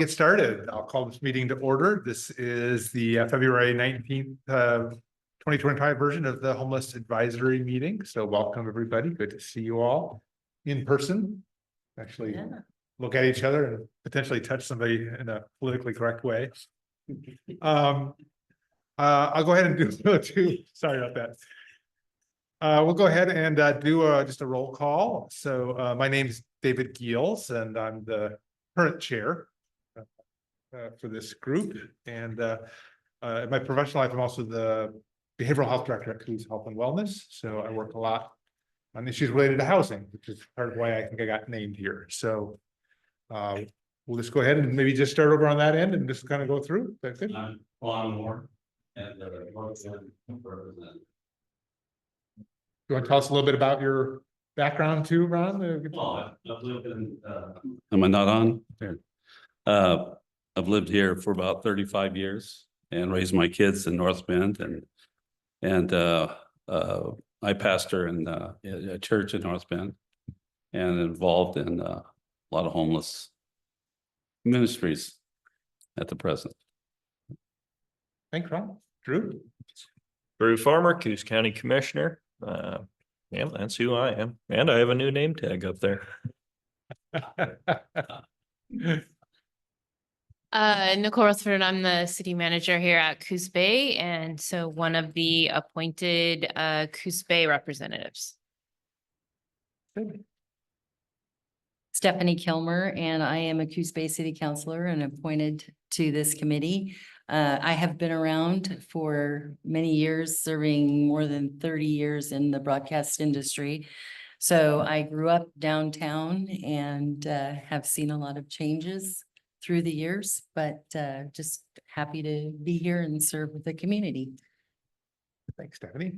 Get started. I'll call this meeting to order. This is the February 19th, 2025 version of the Homeless Advisory Meeting. So welcome everybody. Good to see you all in person. Actually look at each other and potentially touch somebody in a politically correct way. I'll go ahead and do sorry about that. We'll go ahead and do just a roll call. So my name is David Giels and I'm the current chair for this group, and in my professional life, I'm also the behavioral health director at Coos Health and Wellness. So I work a lot on issues related to housing, which is part of why I think I got named here. So we'll just go ahead and maybe just start over on that end and just kind of go through. That's it. I'm Juan Moore, and You want to tell us a little bit about your background too, Ron? I've lived in. Am I not on? There. I've lived here for about 35 years and raised my kids in North Bend, and I pastor in a church in North Bend and involved in a lot of homeless ministries at the present. Thanks, Ron. Drew? Drew Farmer, Coos County Commissioner. Yeah, that's who I am. And I have a new name tag up there. Nicole Rutherford, I'm the city manager here at Coos Bay, and so one of the appointed Coos Bay representatives. Stephanie Kilmer, and I am a Coos Bay City Councilor and appointed to this committee. I have been around for many years, serving more than 30 years in the broadcast industry. So I grew up downtown and have seen a lot of changes through the years, but just happy to be here and serve with the community. Thanks, Stephanie.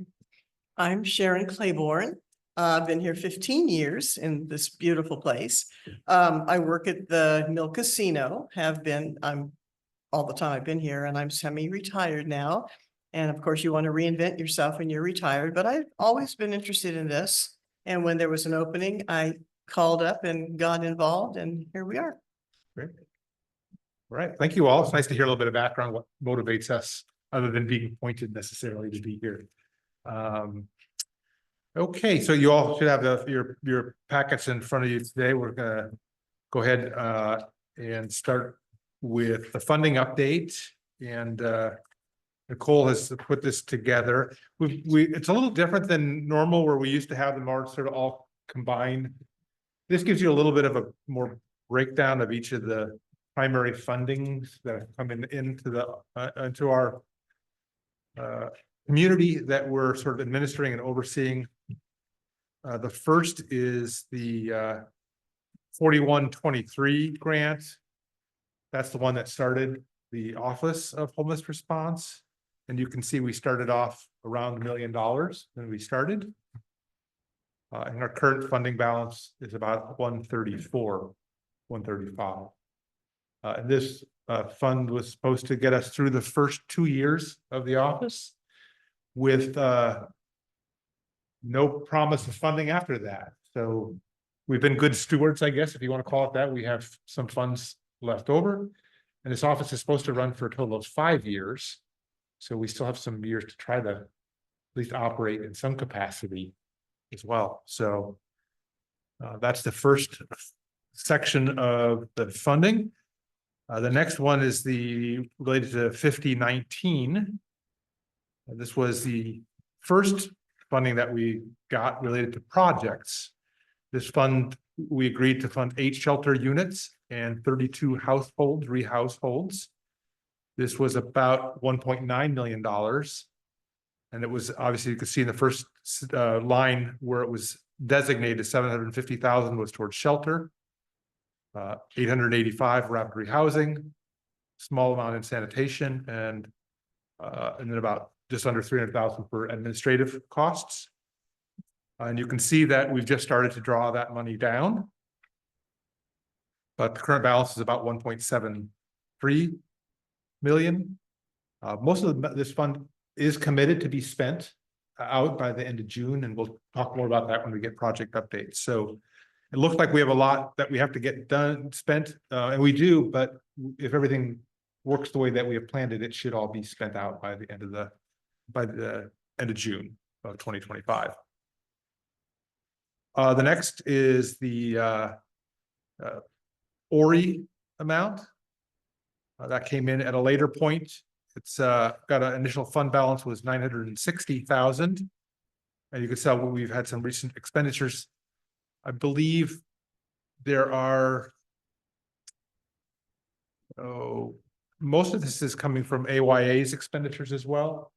I'm Sharon Claiborne. I've been here 15 years in this beautiful place. I work at the Mill Casino, I'm all the time I've been here, and I'm semi-retired now. And of course you want to reinvent yourself when you're retired, but I've always been interested in this. And when there was an opening, I called up and got involved, and here we are. Great. All right, thank you all. It's nice to hear a little bit of background, what motivates us other than being appointed necessarily to be here. Okay, so you all should have your packets in front of you today. We're gonna go ahead and start with the funding update, and Nicole has put this together. It's a little different than normal where we used to have them all sort of all combined. This gives you a little bit of a more breakdown of each of the primary fundings that have come into our community that we're sort of administering and overseeing. The first is the 4123 grant. That's the one that started the Office of Homeless Response. And you can see we started off around $1 million when we started. And our current funding balance is about 135. And this fund was supposed to get us through the first 2 years of the office with no promise of funding after that. So we've been good stewards, I guess, if you want to call it that. We have some funds left over, and this office is supposed to run for a total of 5 years. So we still have some years to try to at least operate in some capacity as well. So that's the first section of the funding. The next one is related to 5019. This was the first funding that we got related to projects. This fund, we agreed to fund 8 shelter units and 32 households, households. This was about $1.9 million. And it was obviously, you could see in the first line where it was designated 750,000 was towards shelter, 885 rapid rehousing, small amount in sanitation, and then about just under 300,000 for administrative costs. And you can see that we've just started to draw that money down. But the current balance is about 1.73 million. Most of this fund is committed to be spent out by the end of June, and we'll talk more about that when we get project updates. So It looks like we have a lot that we have to get done, spent, and we do, but if everything works the way that we have planned it, it should all be spent out by the end of June of 2025. The next is the ORI amount. That came in at a later point. It's got an initial fund balance was 960,000. And you can tell we've had some recent expenditures. I believe there are, most of this is coming from AYA's expenditures as well.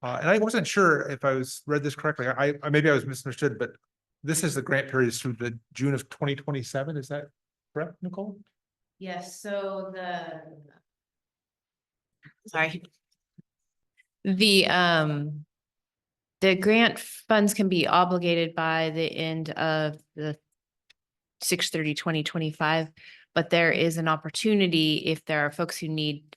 And I wasn't sure if I read this correctly. Maybe I was misunderstood, but this is the grant period through the June of 2027. Is that correct, Nicole? Yes, so sorry. The grant funds can be obligated by the end of the 6/30/2025, but there is an opportunity if there are folks who need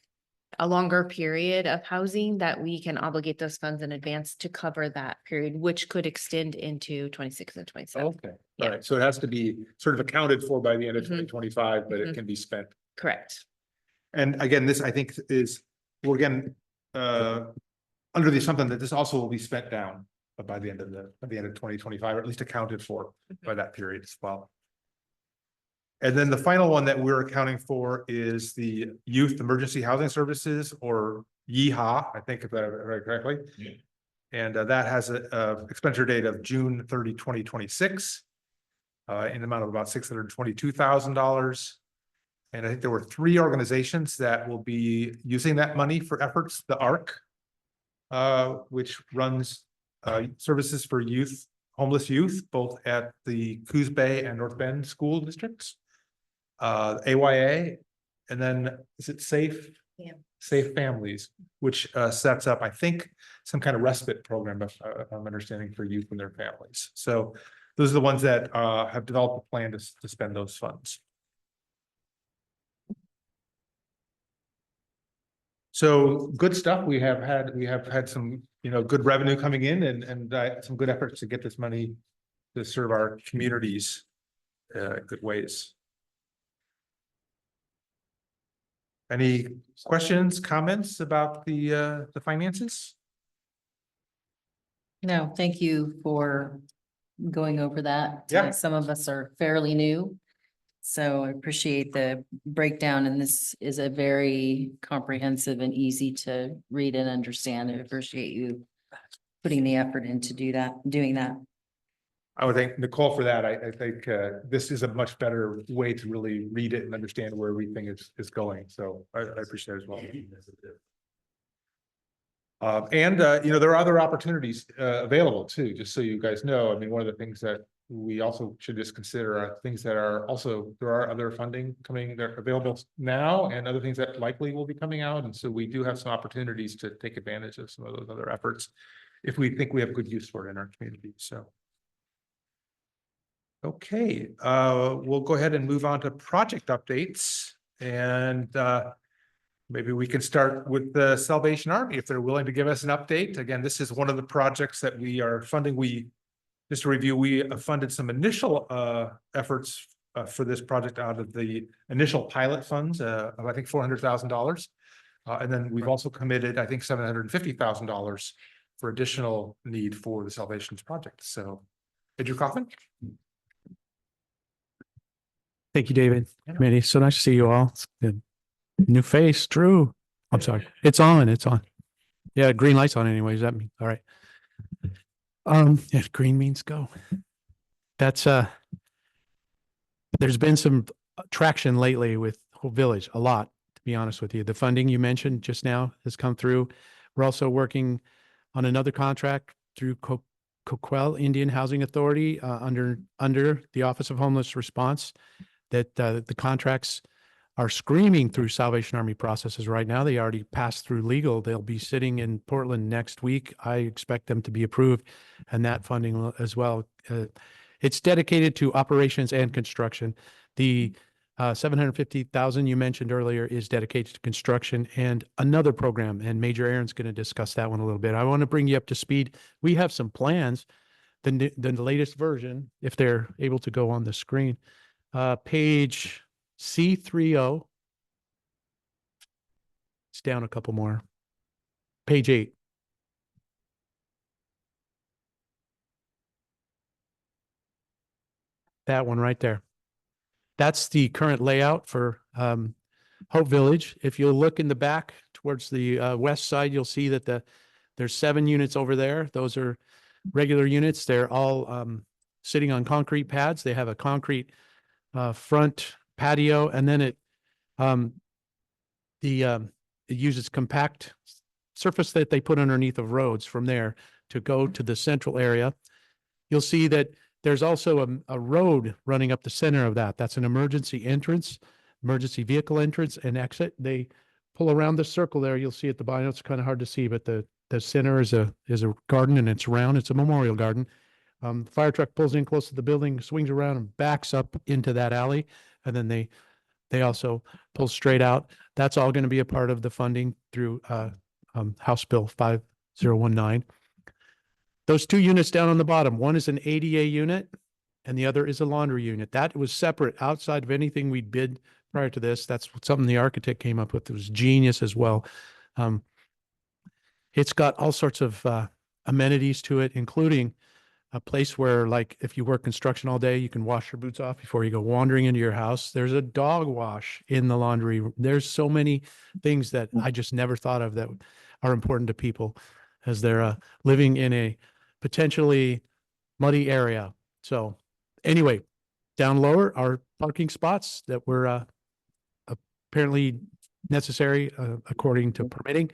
a longer period of housing that we can obligate those funds in advance to cover that period, which could extend into 26 and 27. Okay, all Yeah. right. So it has to be sort of accounted for by the end of Mhm. 2025, but it Mhm. can be spent. Correct. And again, this I think we're again, under the assumption that this also will be spent down by the end of 2025, or at least accounted for by that period as well. And then the final one that we're accounting for is the Youth Emergency Housing Services, or YEHA, I think if I read correctly. Yeah. And that has a expenditure date of June 30, 2026, in the amount of about $622,000. And I think there were 3 organizations that will be using that money for efforts. The ARC, which runs services for youth, homeless youth, both at the Coos Bay and North Bend school districts. AYA, and then is it Safe? Yeah. Safe Families, which sets up, I think, some kind of respite program, if I'm understanding, for youth and their families. So those are the ones that have developed a plan to spend those funds. So good stuff. We have had some, good revenue coming in and some good efforts to get this money to serve our communities in good ways. Any questions, comments about the finances? No, thank you for going over that. Yeah. Some of us are fairly new. So I appreciate the breakdown, and this is a very comprehensive and easy to read and understand. I appreciate you putting the effort into doing that. I would thank Nicole for that. I think this is a much better way to really read it and understand where everything is going. So I appreciate it as well. There are other opportunities available too, just so you guys know. I mean, one of the things that we also should just consider are things that are also, there are other funding coming, they're available now, and other things that likely will be coming out. And so we do have some opportunities to take advantage of some of those other efforts if we think we have good use for it in our community. So. Okay, we'll go ahead and move on to project updates, and maybe we can start with the Salvation Army if they're willing to give us an update. Again, this is one of the projects that we are funding. Just to review, we funded some initial efforts for this project out of the initial pilot funds of I think $400,000, and then we've also committed I think $750,000 for additional need for the Salvations project. So, Andrew Coffin. Thank you, David. Yeah. Committee, so nice to see you all. It's good. New face, Drew. I'm sorry. It's on. Yeah, green light's on anyways. That means, all right. If green means go. That's, there's been some traction lately with Whole Village, a lot, to be honest with you. The funding you mentioned just now has come through. We're also working on another contract through Coquel Indian Housing Authority under the Office of Homeless Response. That the contracts are screaming through Salvation Army processes right now. They already passed through legal. They'll be sitting in Portland next week. I expect them to be approved, and that funding as well. It's dedicated to operations and construction. The $750,000 you mentioned earlier is dedicated to construction and another program, and Major Aaron's going to discuss that one a little bit. I want to bring you up to speed. We have some plans the latest version, if they're able to go on the screen. Page C30. It's down a couple more. Page 8. That one right there. That's the current layout for Hope Village. If you look in the back towards the west side, you'll see that there's 7 units over there. Those are regular units. They're all sitting on concrete pads. They have a concrete front patio, and then it uses compact surface that they put underneath of roads from there to go to the central area. You'll see that there's also a road running up the center of that. That's an emergency entrance, emergency vehicle entrance and exit. They pull around the circle there. You'll see at the bottom, it's kind of hard to see, but the center is a garden, and it's round. It's a memorial garden. Fire truck pulls in close to the building, swings around and backs up into that alley. And then they also pull straight out. That's all going to be a part of the funding through House Bill 5019. Those 2 units down on the bottom, one is an ADA unit and the other is a laundry unit. That was separate outside of anything we'd bid prior to this. That's something the architect came up with. It was genius as well. It's got all sorts of amenities to it, including a place where, like, if you work construction all day, you can wash your boots off before you go wandering into your house. There's a dog wash in the laundry. There's so many things that I just never thought of that are important to people as they're living in a potentially muddy area. So anyway, down lower are parking spots that were apparently necessary according to permitting.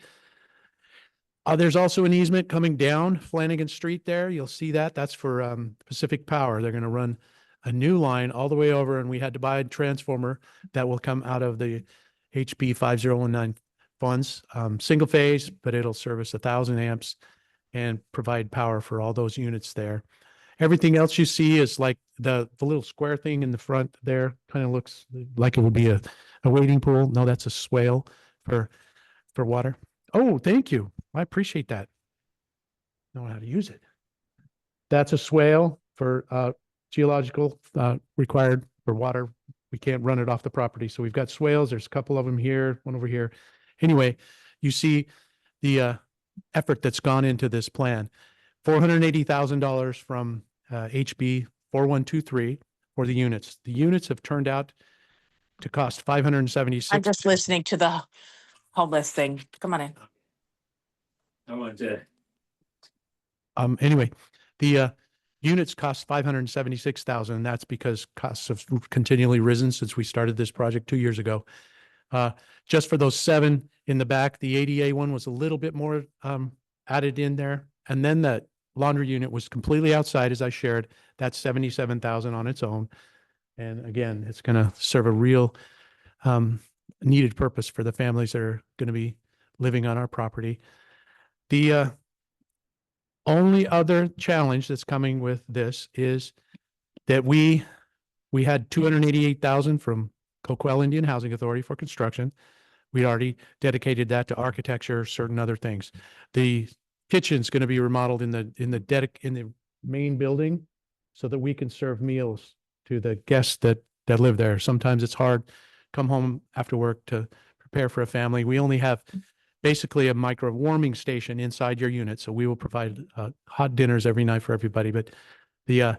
There's also an easement coming down Flanagan Street there. You'll see that. That's for Pacific Power. They're going to run a new line all the way over, and we had to buy a transformer that will come out of the HB5019 funds. Single phase, but it'll service 1,000 amps and provide power for all those units there. Everything else you see is like the little square thing in the front there, kind of looks like it would be a wading pool. No, that's a swale for water. Oh, thank you. I appreciate that. Know how to use it. That's a swale for geological required for water. We can't run it off the property. So we've got swales. There's a couple of them here, one over here. Anyway, you see the effort that's gone into this plan. $480,000 from HB 4123 for the units. The units have turned out to cost 576. I'm just listening to the homeless thing. Come on in. I want to. Anyway, the units cost 576,000. That's because costs have continually risen since we started this project 2 years ago. Just for those 7 in the back, the ADA one was a little bit more added in there. And then the laundry unit was completely outside, as I shared. That's 77,000 on its own. And again, it's going to serve a real needed purpose for the families that are going to be living on our property. The only other challenge that's coming with this is that we had 288,000 from Coquel Indian Housing Authority for construction. We already dedicated that to architecture, certain other things. The kitchen's going to be remodeled in the main building so that we can serve meals to the guests that live there. Sometimes it's hard come home after work to prepare for a family. We only have basically a micro warming station inside your unit. So we will provide hot dinners every night for everybody. But the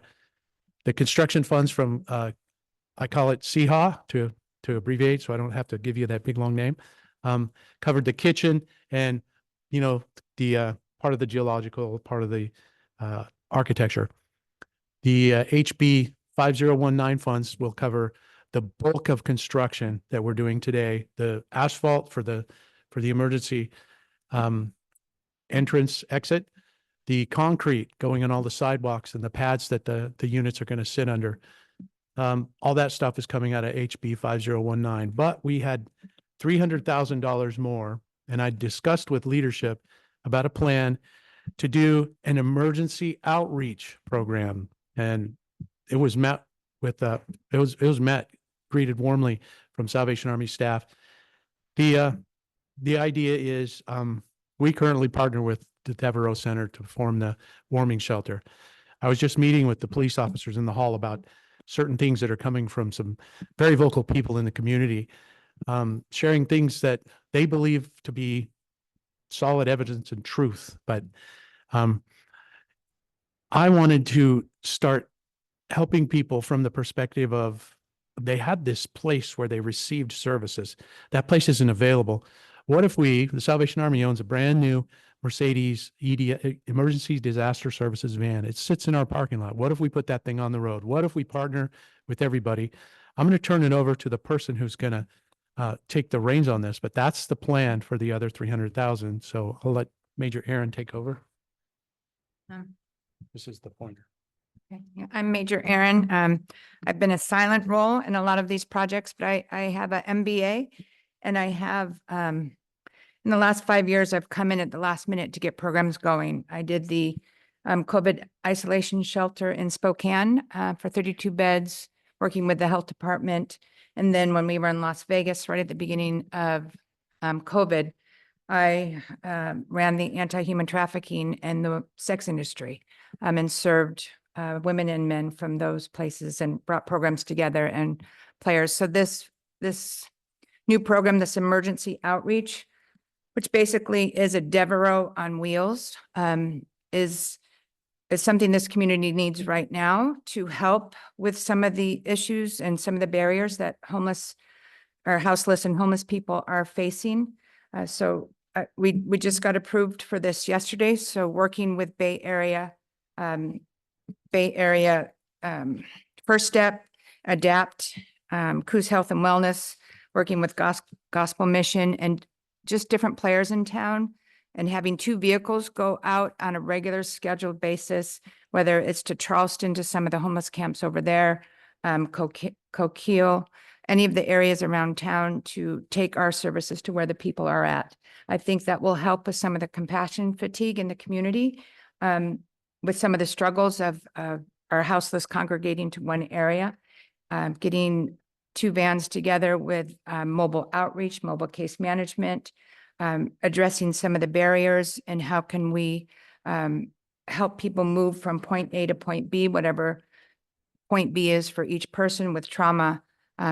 construction funds from, I call it CHA to abbreviate, so I don't have to give you that big long name, covered the kitchen and, the part of the geological, part of the architecture. The HB 5019 funds will cover the bulk of construction that we're doing today, the asphalt for the emergency entrance exit, the concrete going on all the sidewalks and the pads that the units are going to sit under. All that stuff is coming out of HB 5019, but we had $300,000 more. And I discussed with leadership about a plan to do an emergency outreach program. And it was met with, greeted warmly from Salvation Army staff. The idea is, we currently partner with the Devereaux Center to form the warming shelter. I was just meeting with the police officers in the hall about certain things that are coming from some very vocal people in the community, sharing things that they believe to be solid evidence and truth. But I wanted to start helping people from the perspective of they had this place where they received services. That place isn't available. What if the Salvation Army owns a brand new Mercedes Emergency Disaster Services van? It sits in our parking lot. What if we put that thing on the road? What if we partner with everybody? I'm going to turn it over to the person who's going to take the reins on this, but that's the plan for the other 300,000. So I'll let Major Aaron take over. This is the pointer. Okay, yeah, I'm Major Aaron. I've been a silent role in a lot of these projects, but I have a MBA and I have, in the last 5 years, I've come in at the last minute to get programs going. I did the COVID isolation shelter in Spokane for 32 beds, working with the health department. And then when we were in Las Vegas, right at the beginning of COVID, I ran the anti-human trafficking and the sex industry and served women and men from those places and brought programs together and players. So this new program, this emergency outreach, which basically is a Devereaux on wheels, is something this community needs right now to help with some of the issues and some of the barriers that homeless or houseless and homeless people are facing. So we just got approved for this yesterday. So working with Bay Area First Step, Adapt, Coos Health and Wellness, working with Gospel Mission and just different players in town, and having 2 vehicles go out on a regular scheduled basis, whether it's to Charleston, to some of the homeless camps over there, Coquille, any of the areas around town, to take our services to where the people are at. I think that will help with some of the compassion fatigue in the community, with some of the struggles of our houseless congregating to one area, getting 2 vans together with mobile outreach, mobile case management, addressing some of the barriers, and how can we help people move from point A to point B, whatever point B is for each person, with trauma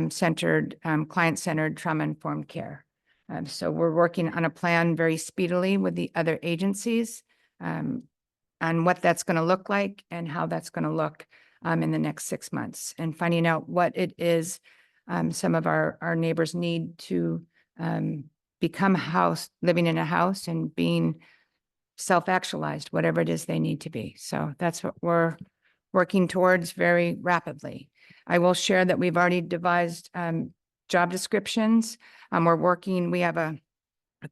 centered, client-centered, trauma-informed care. So we're working on a plan very speedily with the other agencies on what that's going to look like and how that's going to look in the next 6 months, and finding out what it is some of our neighbors need to become living in a house and being self-actualized, whatever it is they need to be. So that's what we're working towards very rapidly. I will share that we've already devised job descriptions. We have a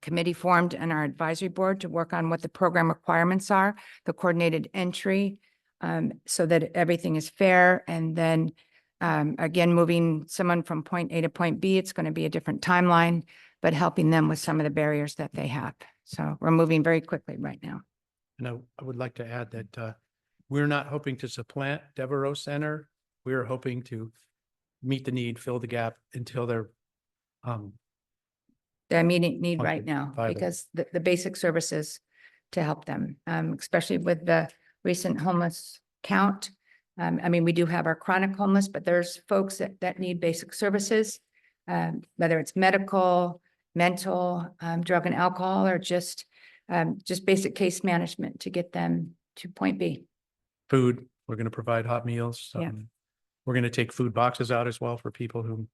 committee formed in our advisory board to work on what the program requirements are, the coordinated entry, so that everything is fair. And then again, moving someone from point A to point B, it's going to be a different timeline, but helping them with some of the barriers that they have. So we're moving very quickly right now. And I would like to add that we're not hoping to supplant Devereaux Center. We're hoping to meet the need, fill the gap until they're The immediate need Okay, right now, viable. because the basic services to help them, especially with the recent homeless count. I mean, we do have our chronic homeless, but there's folks that need basic services, whether it's medical, mental, drug and alcohol, or just basic case management to get them to point B. food. We're going to provide hot meals. Yeah. We're going to take food boxes out as well for people who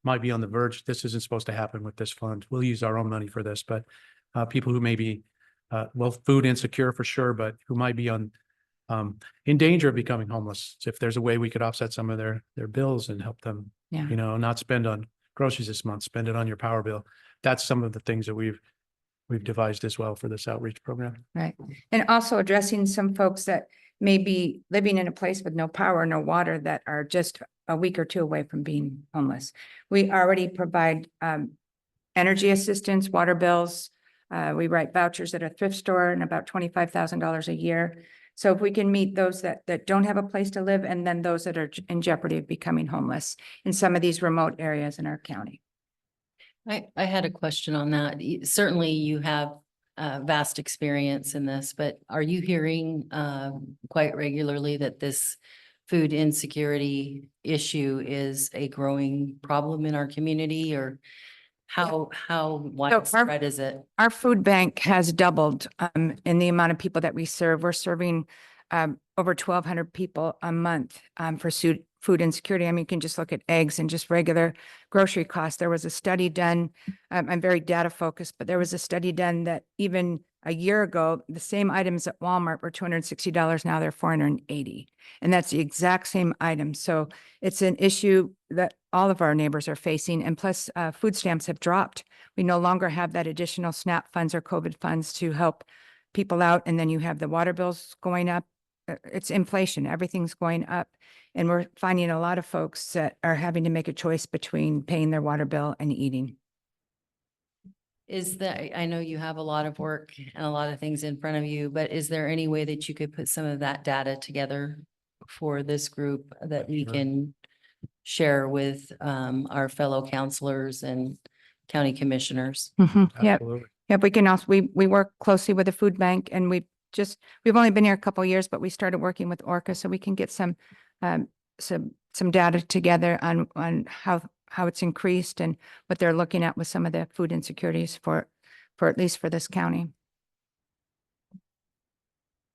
might be on the verge. This isn't supposed to happen with this fund. We'll use our own money for this, but people who may be, food insecure for sure, but who might be in danger of becoming homeless. So if there's a way we could offset some of their bills and help them, Yeah. not spend on groceries this month, spend it on your power bill. That's some of the things that we've devised as well for this outreach program. Right. And also addressing some folks that may be living in a place with no power, no water, that are just a week or 2 away from being homeless. We already provide energy assistance, water bills. We write vouchers at a thrift store, and about $25,000 a year. So if we can meet those that don't have a place to live, and then those that are in jeopardy of becoming homeless in some of these remote areas in our county. I had a question on that. Certainly you have vast experience in this, but are you hearing quite regularly that this food insecurity issue is a growing problem in our community, or how widespread is it? Our food bank has doubled in the amount of people that we serve. We're serving over 1,200 people a month for food insecurity. I mean, you can just look at eggs and just regular grocery costs. There was a study done, I'm very data focused, but there was a study done that even a year ago, the same items at Walmart were $260. Now they're $480. And that's the exact same item. So it's an issue that all of our neighbors are facing. And plus food stamps have dropped. We no longer have that additional SNAP funds or COVID funds to help people out. And then you have the water bills going up. It's inflation, everything's going up. And we're finding a lot of folks that are having to make a choice between paying their water bill and eating. I know you have a lot of work and a lot of things in front of you, but is there any way that you could put some of that data together for this group that we can share with our fellow counselors and county commissioners? Yeah, Absolutely. yeah, we can also, we work closely with the food bank, and we've only been here a couple of years, but we started working with Orca, so we can get some data together on how it's increased and what they're looking at with some of the food insecurities for at least for this county.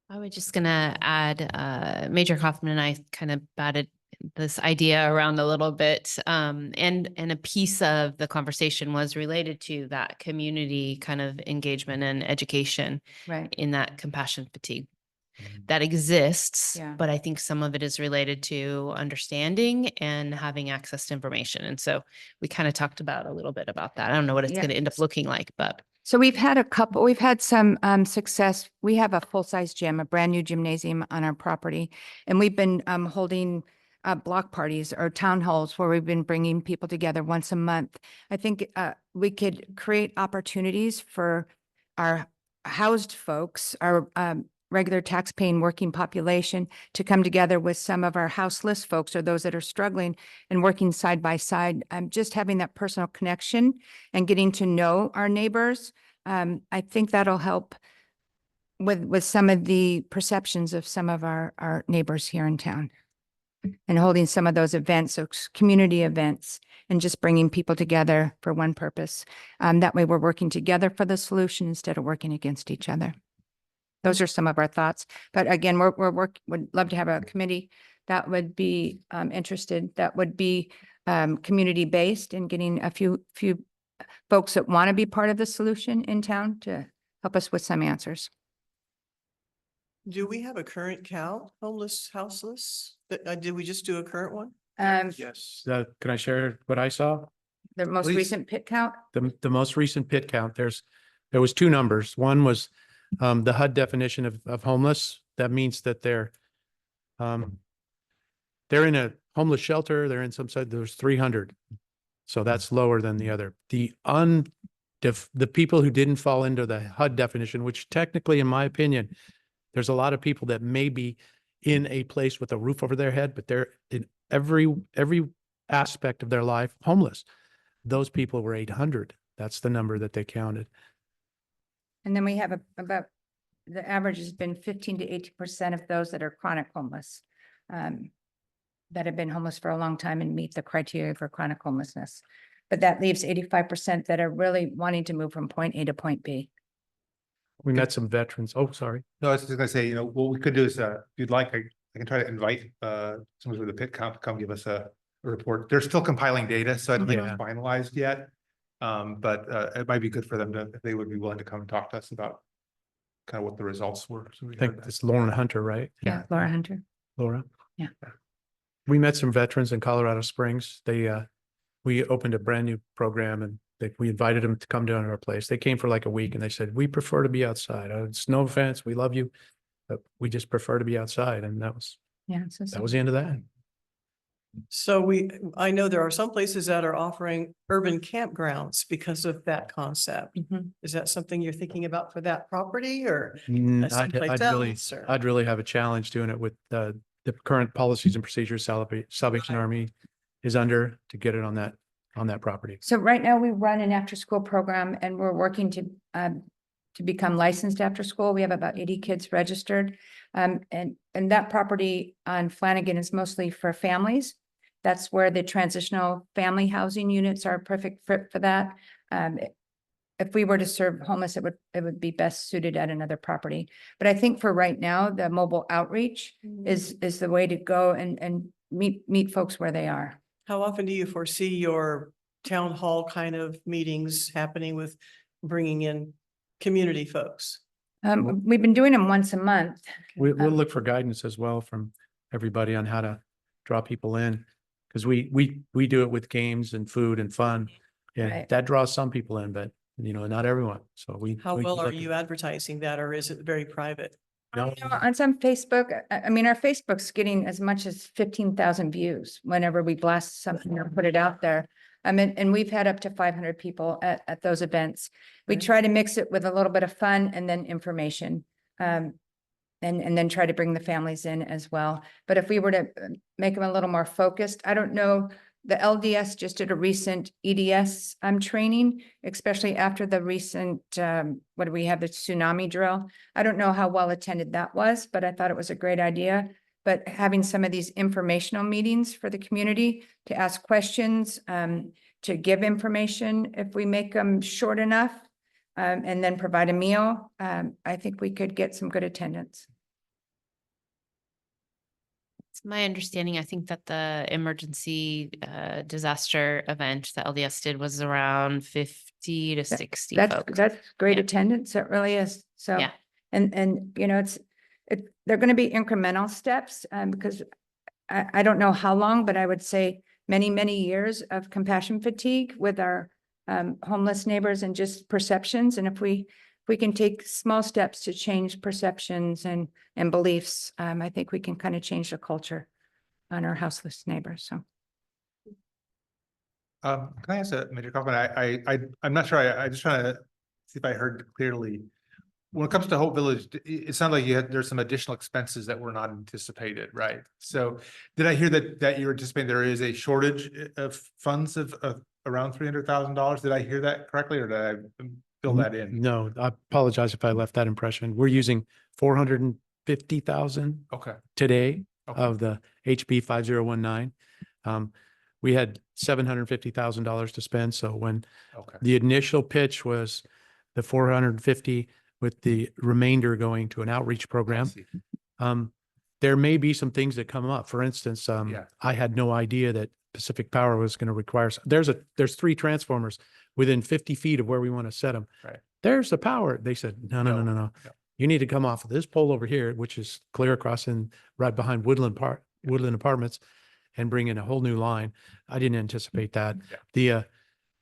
I was just gonna add, Major Kaufman and I kind of batted this idea around a little bit. And a piece of the conversation was related to that community kind of engagement and education Right. in that compassion fatigue that exists. Yeah. But I think some of it is related to understanding and having access to information. And so we kind of talked about a little bit about that. I don't know what it's Yeah. going to end up looking like, but So we've had some success. We have a full-size gym, a brand new gymnasium on our property. And we've been holding block parties or town halls where we've been bringing people together once a month. I think we could create opportunities for our housed folks, our regular tax-paying working population, to come together with some of our houseless folks or those that are struggling and working side by side. Just having that personal connection and getting to know our neighbors. I think that'll help with some of the perceptions of some of our neighbors here in town. And holding some of those events, so community events, and just bringing people together for one purpose. That way we're working together for the solution instead of working against each other. Those are some of our thoughts. But again, would love to have a committee that would be interested, that would be community-based, and getting a few folks that want to be part of the solution in town to help us with some answers. Do we have a current count, homeless, houseless? Did we just do a current one? Yes. Can I share what I saw? The most Please. recent pit count? The most recent pit count, there was two numbers. One was the HUD definition of homeless. That means that they're in a homeless shelter. They're in some side, there's 300. So that's lower than the other. The people who didn't fall into the HUD definition, which technically, in my opinion, there's a lot of people that may be in a place with a roof over their head, but they're in every aspect of their life homeless. Those people were 800. That's the number that they counted. And then we have about, the average has been 15 to 18% of those that are chronic homeless, that have been homeless for a long time and meet the criteria for chronic homelessness. But that leaves 85% that are really wanting to move from point A to point B. We met some veterans. Oh, sorry. No, I was just gonna say, what we could do is, if you'd like, I can try to invite someone with the pit count to come give us a report. They're still compiling data, so I don't think it's Yeah. finalized yet. But it might be good for them if they would be willing to come and talk to us about kind of what the results were. So we I think heard that. it's Lauren Hunter, right? Yeah, Laura Hunter. Laura? Yeah. We met some veterans in Colorado Springs. We opened a brand new program, and we invited them to come down to our place. They came for like a week, and they said, we prefer to be outside. It's no offense. We love you, but we just prefer to be outside. And that was Yeah. So the end of that. So I know there are some places that are offering urban campgrounds because of that concept. Mhm. Is that something you're thinking about for that property, or? I'd really have a challenge doing it with the current policies and procedures Salvation Army is under, to get it on that property. So right now we run an after-school program, and we're working to to become licensed after school. We have about 80 kids registered. And that property on Flanagan is mostly for families. That's where the transitional family housing units are a perfect fit for that. If we were to serve homeless, it would be best suited at another property. But I think for right now, the mobile outreach is the way to go and meet folks where they are. How often do you foresee your town hall kind of meetings happening with bringing in community folks? We've been doing them once a month. We'll look for guidance as well from everybody on how to draw people in. Because we do it with games and food and fun. And Right. that draws some people in, but not everyone. So How well are look you advertising that, or is it very private? No, You know, on some Facebook, I mean, our Facebook's getting as much as 15,000 views whenever we blast something or put it out there. I mean, and we've had up to 500 people at those events. We try to mix it with a little bit of fun and then information. And then try to bring the families in as well. But if we were to make them a little more focused, I don't know, the LDS just did a recent EDS training, especially after the recent, what do we have, the tsunami drill? I don't know how well attended that was, but I thought it was a great idea. But having some of these informational meetings for the community to ask questions, to give information, if we make them short enough, and then provide a meal, I think we could get some good attendance. It's my understanding, I think that the emergency disaster event that LDS did was around 50 to 60 folks. That's great Yeah. attendance. It really is. So, Yeah. and they're going to be incremental steps, because I don't know how long, but I would say many, many years of compassion fatigue with our homeless neighbors and just perceptions. And if we can take small steps to change perceptions and beliefs, I think we can kind of change the culture on our houseless neighbors. So. Can I ask a major comment? I'm not sure. I just trying to see if I heard clearly. When it comes to Hope Village, it sounded like there's some additional expenses that were not anticipated, right? So did I hear that you're anticipating there is a shortage of funds of around $300,000? Did I hear that correctly, or did I fill that in? No, I apologize if I left that impression. We're using 450,000 Okay. today Okay. of the HB4019. We had $750,000 to spend. So when Okay. the initial pitch was the 450 with the remainder going to an outreach I program, see. there may be some things that come up. For instance, Yeah. I had no idea that Pacific Power was going to require, there's 3 transformers within 50 feet of where we want to set them. Right. There's the power. They said, no. No. You need to come off of this pole over here, which is clear across in right behind Woodland Apartments, and bring in a whole new line. I didn't anticipate that. Yeah. The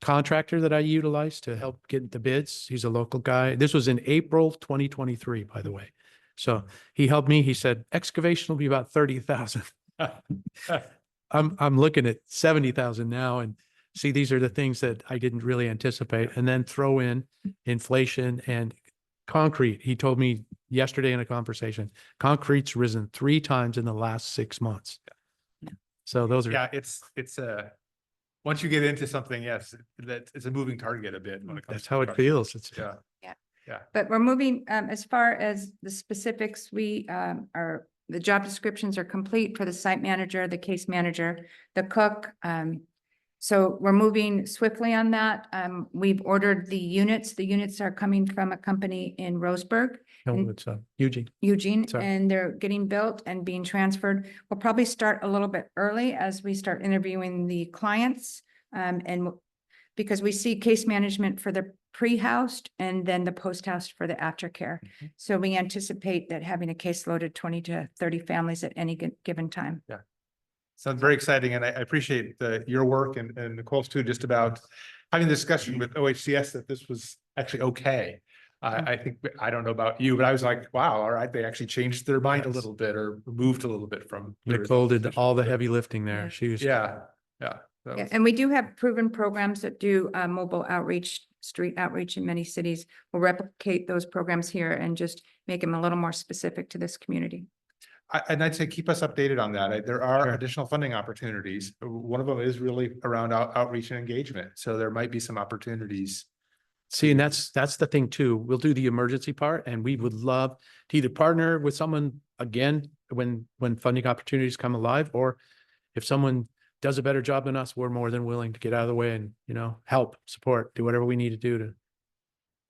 contractor that I utilized to help get the bids, he's a local guy. This was in April 2023, by the way. So he helped me. He said, excavation will be about 30,000. I'm looking at 70,000 now, and see, these are the things that I didn't really anticipate. And then throw in inflation and concrete. He told me yesterday in a conversation, concrete's risen 3 times in the last 6 months. So those are, Yeah, it's once you get into something, yes, that it's a moving target a bit when it comes. that's to how it construction. feels. It's Yeah. But we're moving, as far as the specifics, the job descriptions are complete for the site manager, the case manager, the cook. So we're moving swiftly on that. We've ordered the units. The units are coming from a company in Roseburg, no, it's Eugene. Eugene, Sorry. and they're getting built and being transferred. We'll probably start a little bit early as we start interviewing the clients. Because we see case management for the pre-housed and then the post-house for the aftercare. So we anticipate that having a caseload of 20 to 30 families at any given time. Sounds very exciting, and I appreciate your work and Nicole's too, just about having the discussion with OHCS that this was actually okay. I think, I don't know about you, but I was like, wow, all right, they actually changed their mind a Yes. little bit or moved a little bit from. the Nicole did original all the position. heavy lifting there. Yeah. She was. Yeah. That Yeah, was- and we do have proven programs that do mobile outreach, street outreach in many cities. We'll replicate those programs here and just make them a little more specific to this community. And I'd say keep us updated on that. There are Sure. additional funding opportunities. One of them is really around outreach and engagement. So there might be some opportunities See, and that's the thing too. We'll do the emergency part and we would love to either partner with someone again when funding opportunities come alive, or if someone does a better job than us, we're more than willing to get out of the way and, help, support, do whatever we need to do to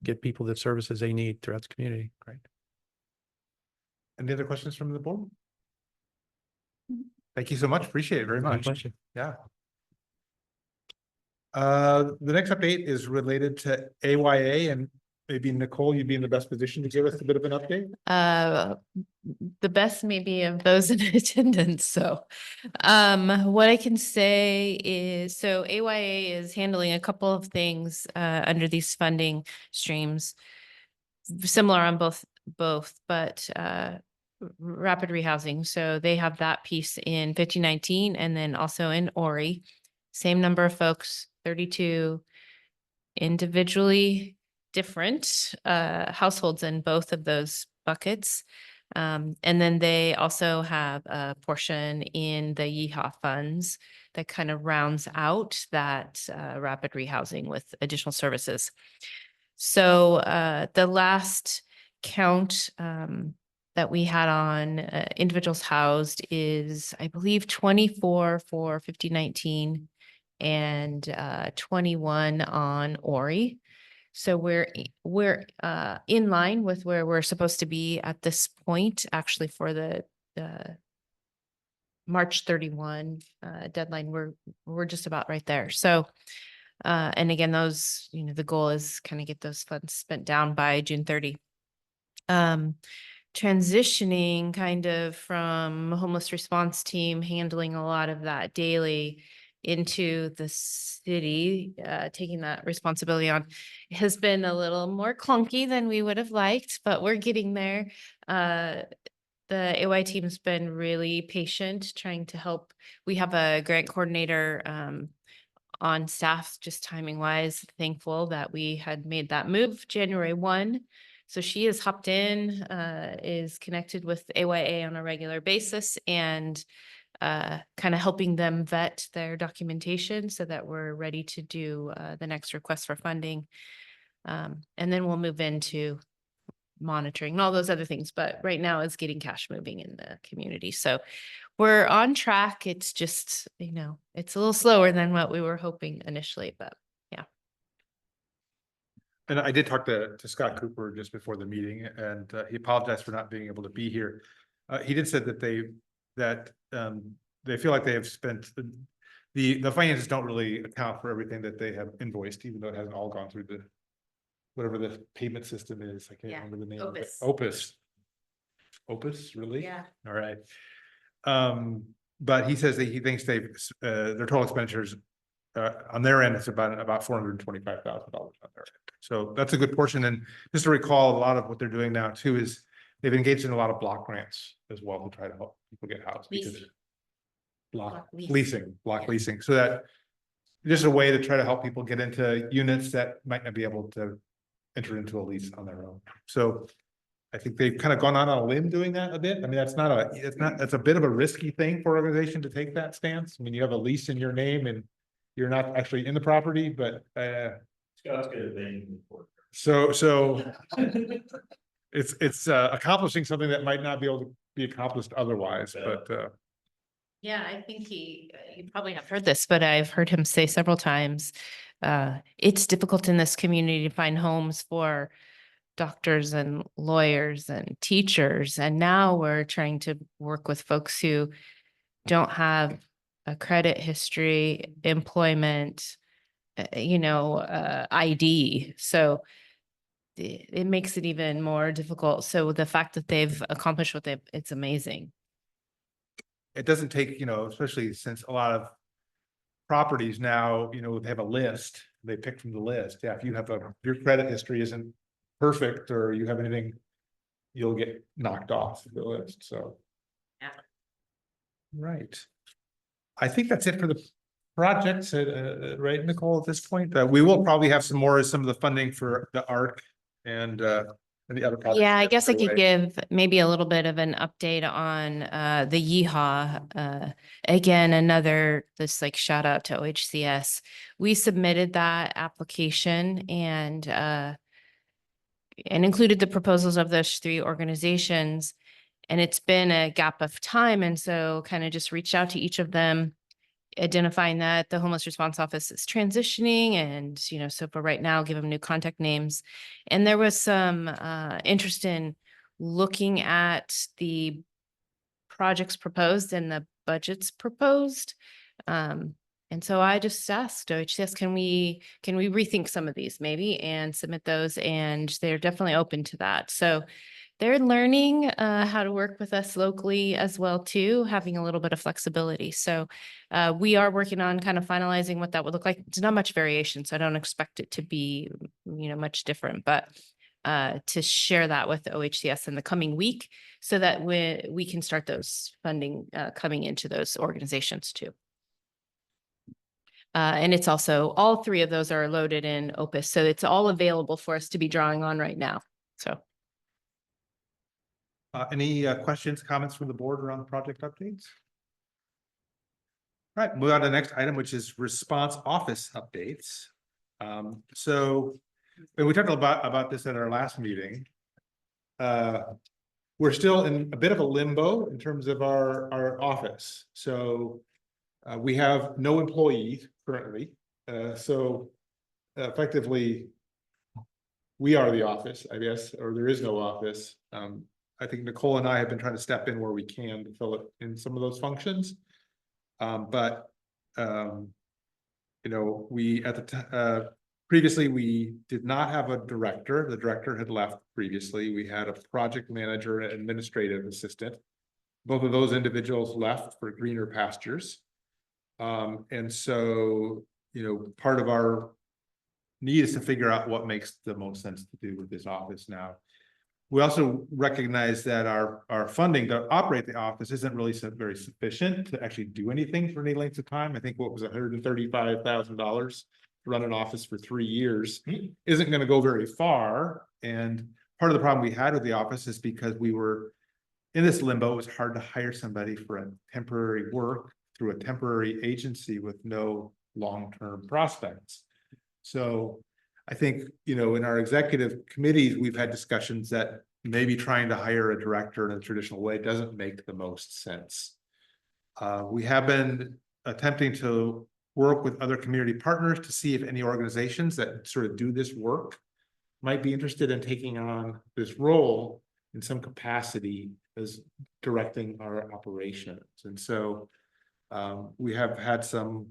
get people the services they need throughout the community. Great. Any other questions from the board? Thank you so much. Appreciate it very My much. pleasure. Yeah. The next update is related to AYA, and maybe Nicole, you'd be in the best position to give us a bit of an update. The best maybe of those in attendance. So, what I can say is, so AYA is handling a couple of things, under these funding streams. Similar on both, but, rapid rehousing. So they have that piece in 1519 and then also in Ori. Same number of folks, 32 individually different households in both of those buckets. And then they also have a portion in the YEHA funds that kind of rounds out that rapid rehousing with additional services. So the last count that we had on individuals housed is, I believe, 24 for 1519 and 21 on Ori. So we're in line with where we're supposed to be at this point, actually, for the March 31 deadline. We're just about right there. So and again, those, the goal is kind of get those funds spent down by June 30. Transitioning kind of from homeless response team handling a lot of that daily into the city, taking that responsibility on has been a little more clunky than we would have liked, but we're getting there. The AY team's been really patient trying to help. We have a grant coordinator on staff, just timing wise, thankful that we had made that move January 1. So she has hopped in, is connected with AYA on a regular basis, and kind of helping them vet their documentation so that we're ready to do the next request for funding. And then we'll move into monitoring and all those other things. But right now is getting cash moving in the community. So we're on track. It's just, it's a little slower than what we were hoping initially, but yeah. And I did talk to Scott Cooper just before the meeting, and he apologized for not being able to be here. He did say that they feel like they have spent the finances don't really account for everything that they have invoiced, even though it hasn't all gone through the whatever the payment system is. I can't remember the name of it. Opus, really? Yeah. All right. But he says that he thinks their total expenditures on their end, it's about $425,000 on their end. So that's a good portion. And just to recall, a lot of what they're doing now too is they've engaged in a lot of block grants as well to try to help people get housed. Block leasing. So that just a way to try to help people get into units that might not be able to enter into a lease on their own. So I think they've kind of gone out on a limb doing that a bit. I mean, that's a bit of a risky thing for an organization to take that stance. I mean, you have a lease in your name and you're not actually in the property, but Scott's good at being. so it's accomplishing something that might not be able to be accomplished otherwise, but yeah, I think you probably have heard this, but I've heard him say several times, it's difficult in this community to find homes for doctors and lawyers and teachers. And now we're trying to work with folks who don't have a credit history, employment, ID. So it makes it even more difficult. So the fact that they've accomplished what it's amazing. it doesn't take, especially since a lot of properties now, they have a list, they pick from the list. Yeah, if you have your credit history isn't perfect or you have anything, you'll get knocked off the list. So. Yeah. Right. I think that's it for the projects, right, Nicole, at this point. We will probably have some of the funding for the ARC and Any other projects? Yeah, I you have guess I could underway? give maybe a little bit of an update on the Yeehaw. Again, this like shout out to OHCS. We submitted that application and included the proposals of those three organizations. And it's been a gap of time. And so kind of just reached out to each of them, identifying that the homeless response office is transitioning and, so for right now, give them new contact names. And there was some interest in looking at the projects proposed and the budgets proposed. And so I just asked OHCS, can we rethink some of these maybe and submit those? And they're definitely open to that. So they're learning how to work with us locally as well too, having a little bit of flexibility. So we are working on kind of finalizing what that would look like. It's not much variation, so I don't expect it to be, much different, but to share that with OHCS in the coming week so that we can start those funding coming into those organizations too. And it's also, all three of those are loaded in Opus, so it's all available for us to be drawing on right now. So. Any questions, comments from the board around the project updates? All right, move on to the next item, which is response office updates. So and we talked about this at our last meeting. We're still in a bit of a limbo in terms of our office. So we have no employees currently. So effectively, we are the office, I guess, or there is no office. I think Nicole and I have been trying to step in where we can to fill it in some of those functions. Previously we did not have a director. The director had left previously. We had a project manager and administrative assistant. Both of those individuals left for greener pastures. And so, part of our need is to figure out what makes the most sense to do with this office now. We also recognize that our funding to operate the office isn't really very sufficient to actually do anything for any length of time. I think what was $135,000 to run an office for 3 years isn't going to go very far. And part of the problem we had with the office is because we were in this limbo. It was hard to hire somebody for a temporary work through a temporary agency with no long-term prospects. So I think, in our executive committees, we've had discussions that maybe trying to hire a director in a traditional way doesn't make the most sense. We have been attempting to work with other community partners to see if any organizations that sort of do this work might be interested in taking on this role in some capacity as directing our operations. And so we have had some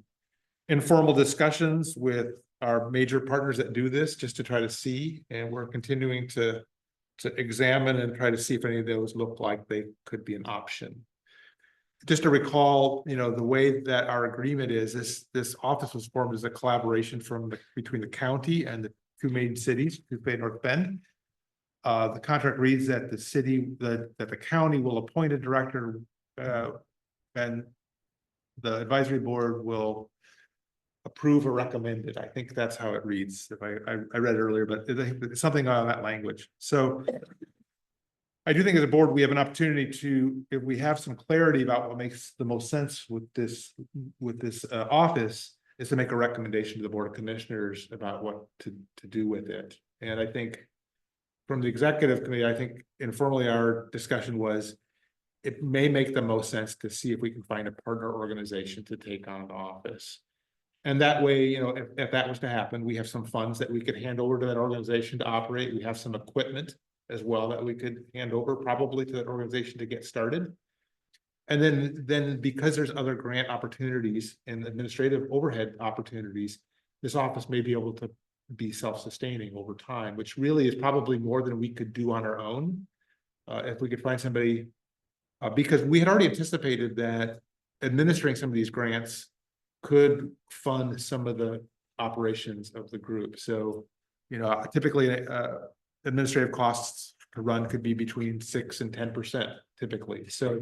informal discussions with our major partners that do this just to try to see, and we're continuing to examine and try to see if any of those look like they could be an option. Just to recall, the way that our agreement is, this office was formed as a collaboration between the county and the two main cities, Coos Bay and North Bend. The contract reads that the county will appoint a director, and the advisory board will approve or recommend it. I think that's how it reads. If I read it earlier, but it's something on that language. So I do think as a board, we have an opportunity to, if we have some clarity about what makes the most sense with this office, is to make a recommendation to the Board of Commissioners about what to do with it. And I think from the executive committee, I think informally our discussion was it may make the most sense to see if we can find a partner organization to take on the office. And that way, if that was to happen, we have some funds that we could hand over to that organization to operate. We have some equipment as well that we could hand over probably to that organization to get started. And then because there's other grant opportunities and administrative overhead opportunities, this office may be able to be self-sustaining over time, which really is probably more than we could do on our own. If we could find somebody, because we had already anticipated that administering some of these grants could fund some of the operations of the group. So, typically administrative costs to run could be between 6% and 10% typically. So,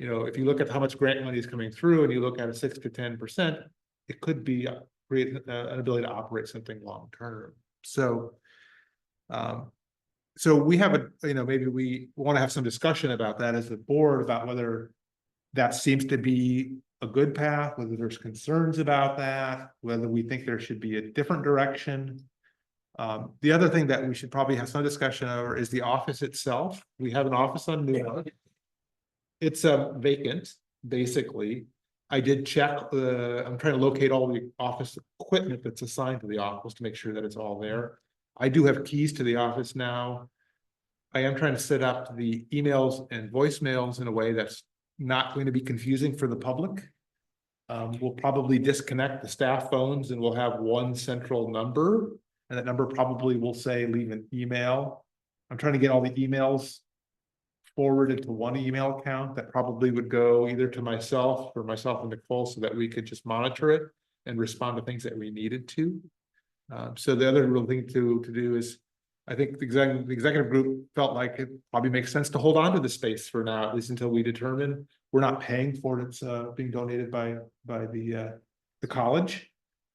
if you look at how much grant money is coming through and you look at a 6 to 10%, it could be create an ability to operate something long-term. So, so we have maybe we want to have some discussion about that as a board about whether that seems to be a good path, whether there's concerns about that, whether we think there should be a different direction. The other thing that we should probably have some discussion over is the office itself. We have an office on Newmark. It's vacant, basically. I did check, I'm trying to locate all the office equipment that's assigned to the office to make sure that it's all there. I do have keys to the office now. I am trying to set up the emails and voicemails in a way that's not going to be confusing for the public. We'll probably disconnect the staff phones and we'll have one central number. And that number probably will say, leave an email. I'm trying to get all the emails forwarded to one email account that probably would go either to myself or myself and Nicole so that we could just monitor it and respond to things that we needed to. So the other real thing to do is, I think the executive group felt like it probably makes sense to hold on to the space for now, at least until we determine we're not paying for it. It's being donated by the college.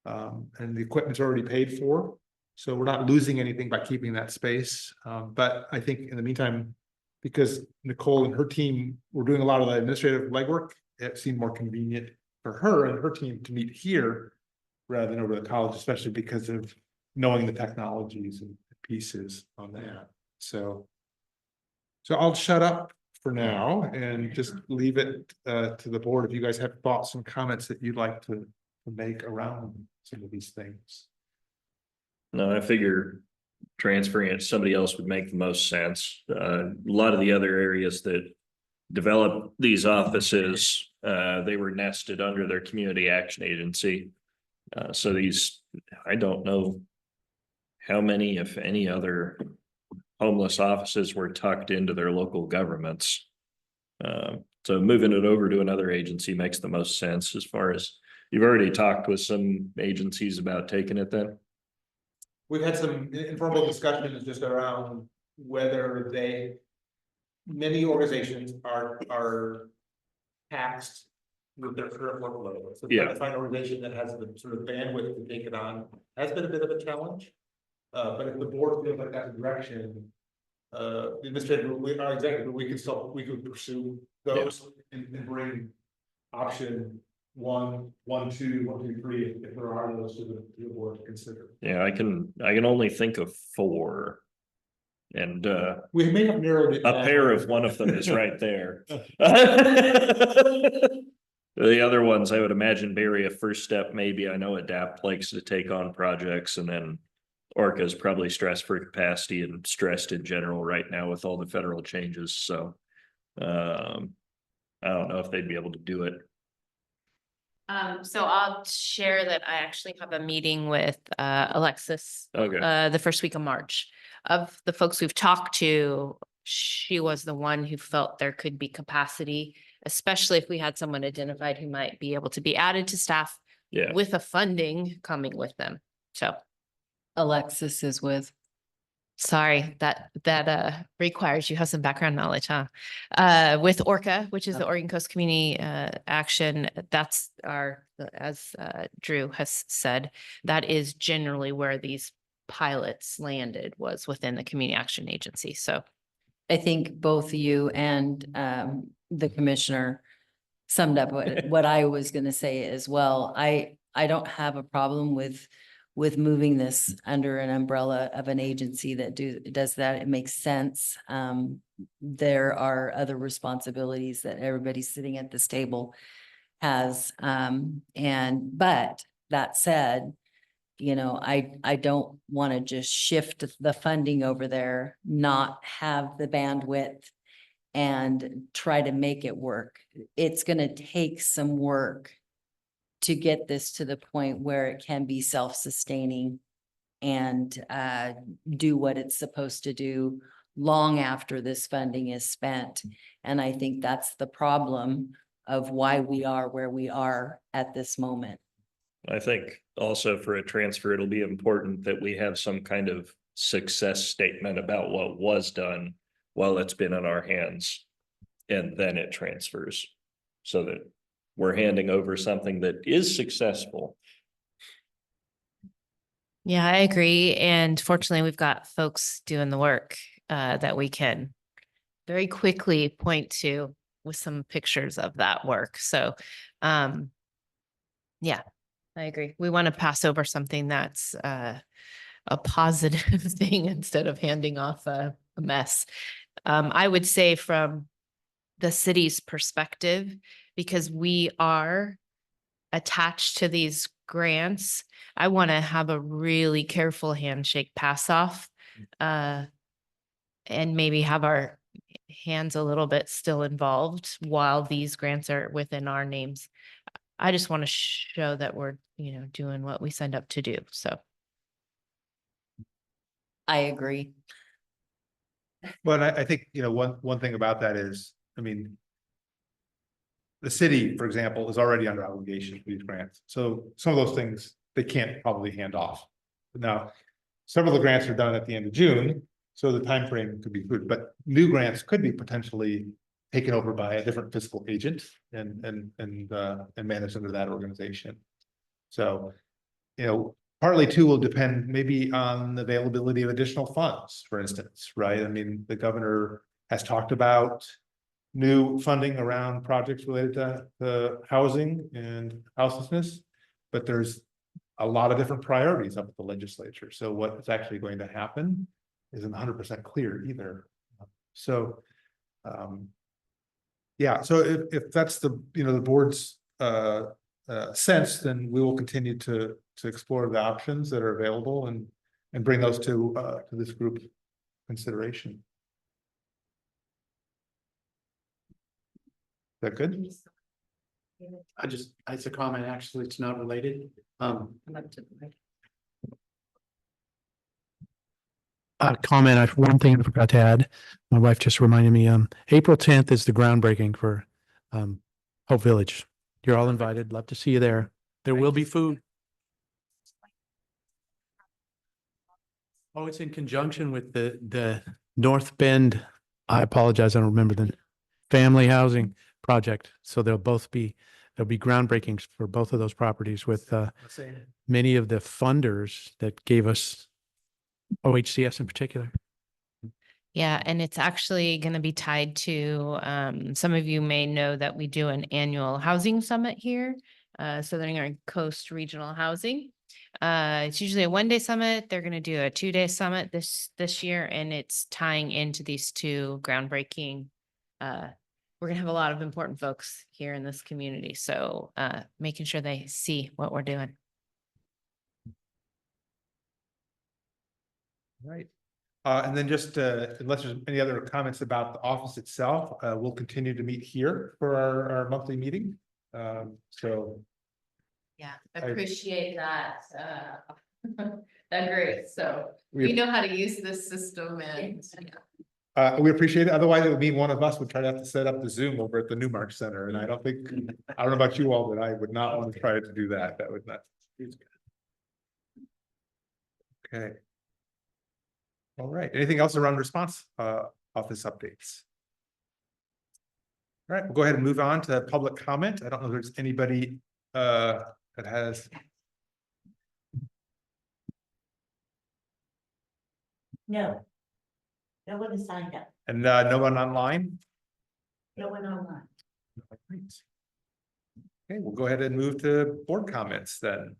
And the equipment's already paid for. So we're not losing anything by keeping that space. But I think in the meantime, because Nicole and her team were doing a lot of the administrative legwork, it seemed more convenient for her and her team to meet here rather than over the college, especially because of knowing the technologies and pieces on that. So I'll shut up for now and just leave it to the board if you guys have thoughts and comments that you'd like to make around some of these things. No, I figure transferring it to somebody else would make the most sense. A lot of the other areas that develop these offices, they were nested under their community action agency. So these, I don't know how many, if any, other homeless offices were tucked into their local governments. So moving it over to another agency makes the most sense. As far as you've already talked with some agencies about taking it then? We've had some informal discussions just around whether many organizations are taxed with their current workload. So trying to find an organization that has the sort of bandwidth to take it on has been a bit of a challenge. But if the board feels like that's a direction, the administrative, our executive, we could pursue those and bring option 1, 1, 2, 1, 2, 3, if there are those to the board to consider. Yeah, I can only think of 4. And we may have narrowed it a down. pair of one of them is right there. The other ones, I would imagine Barry, a first step, maybe. I know ADAPT likes to take on projects, and then Orca is probably stressed for capacity and stressed in general right now with all the federal changes. So I don't know if they'd be able to do it. So I'll share that I actually have a meeting with Alexis Okay. the first week of March. Of the folks we've talked to, she was the one who felt there could be capacity, especially if we had someone identified who might be able to be added to staff with a funding coming with them. So Alexis is with. sorry, that requires you have some background knowledge, huh? With Orca, which is the Oregon Coast Community Action, that's as Drew has said, that is generally where these pilots landed, was within the Community Action Agency. So I think both you and the commissioner summed up what I was going to say as well. I don't have a problem with moving this under an umbrella of an agency that does that. It makes sense. There are other responsibilities that everybody sitting at this table has. But that said, I don't want to just shift the funding over there, not have the bandwidth and try to make it work. It's going to take some work to get this to the point where it can be self-sustaining and do what it's supposed to do long after this funding is spent. And I think that's the problem of why we are where we are at this moment. I think also for a transfer, it'll be important that we have some kind of success statement about what was done while it's been in our hands, and then it transfers so that we're handing over something that is successful. yeah, I agree. And fortunately, we've got folks doing the work that we can very quickly point to with some pictures of that work. So, yeah, I agree. We want to pass over something that's a positive thing instead of handing off a mess. I would say from the city's perspective, because we are attached to these grants, I want to have a really careful handshake pass off, and maybe have our hands a little bit still involved while these grants are within our names. I just want to show that we're, doing what we signed up to do. So. I agree. But I think, one thing about that is, I mean, the city, for example, is already under obligation for these grants. So some of those things they can't probably hand off. Now, several of the grants are done at the end of June, so the time frame could be good, but new grants could be potentially taken over by a different fiscal agent and managed under that organization. So, partly too will depend maybe on the availability of additional funds, for instance, right? I mean, the governor has talked about new funding around projects related to the housing and houselessness, but there's a lot of different priorities up at the legislature. So what is actually going to happen isn't 100% clear either. So, yeah, so if that's the, the board's sense, then we will continue to explore the options that are available and bring those to this group consideration. Is that good? It's a comment, actually, it's not related. Comment, one thing I forgot to add, my wife just reminded me, April 10th is the groundbreaking for Hope Village. You're all invited, love to see you there. There will be food. Oh, it's in conjunction with the North Bend, I apologize, I don't remember the family housing project. So there'll be groundbreakings for both of those properties with many of the funders that gave us OHCS in particular. Yeah, and it's actually going to be tied to, some of you may know that we do an annual housing summit here, Southern Coast Regional Housing. It's usually a 1-day summit. They're going to do a 2-day summit this year, and it's tying into these two groundbreaking. We're going to have a lot of important folks here in this community, so making sure they see what we're doing. Right. And then just unless there's any other comments about the office itself, we'll continue to meet here for our monthly meeting. So. Yeah, I appreciate that. That's great. So we know how to use this system and. We appreciate it. Otherwise, it would mean one of us would try to have to set up the Zoom over at the Newmark Center. And I don't know about you all, but I would not want to try to do that. That would not. Okay. All right. Anything else around response office updates? All right, we'll go ahead and move on to public comment. I don't know if there's anybody that has. No. No one has signed up. And no one online? No one online. Okay, we'll go ahead and move to board comments then.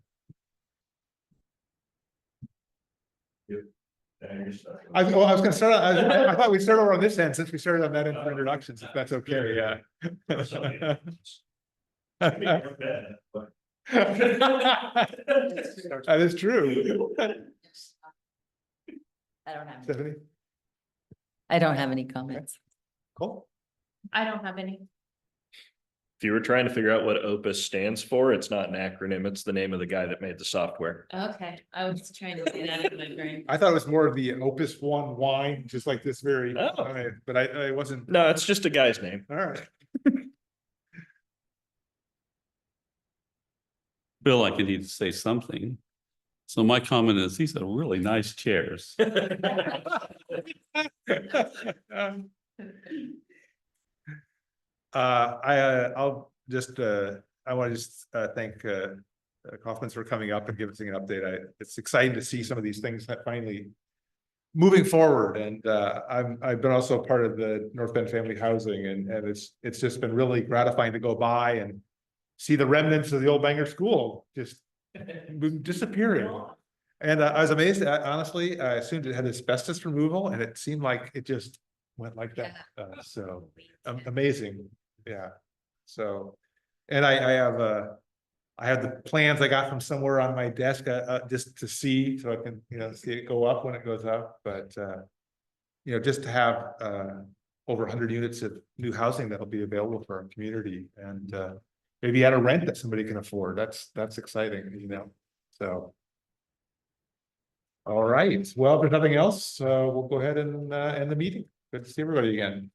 I was gonna start, I thought we'd start over on this end since we started on that end for introductions, if that's okay, yeah. That is true. I don't have, Stephanie, I don't have any comments. cool. I don't have any. If you were trying to figure out what Opus stands for, it's not an acronym. It's the name of the guy that made the software. Okay, I was trying to say that in my brain. I thought it was more of the Opus One wine, just like this very, Oh. but I wasn't, No, it's just a guy's name. all right. Feel like I need to say something. So my comment is, these are really nice chairs. I'll just, I want to just thank Kaufman's for coming up and giving us an update. It's exciting to see some of these things that finally moving forward, and I've been also part of the North Bend Family Housing, and it's just been really gratifying to go by and see the remnants of the old Bangor School just disappearing. And I was amazed, honestly, I assumed it had asbestos removal, and it seemed like it just went like that. So amazing, yeah. So, and I have the plans I got from somewhere on my desk, just to see, so I can, see it go up when it goes up, but, just to have, over 100 units of new housing that'll be available for our community, and, maybe at a rent that somebody can afford, that's exciting, so. All right, well, if there's nothing else, we'll go ahead and, end the meeting. Good to see everybody again.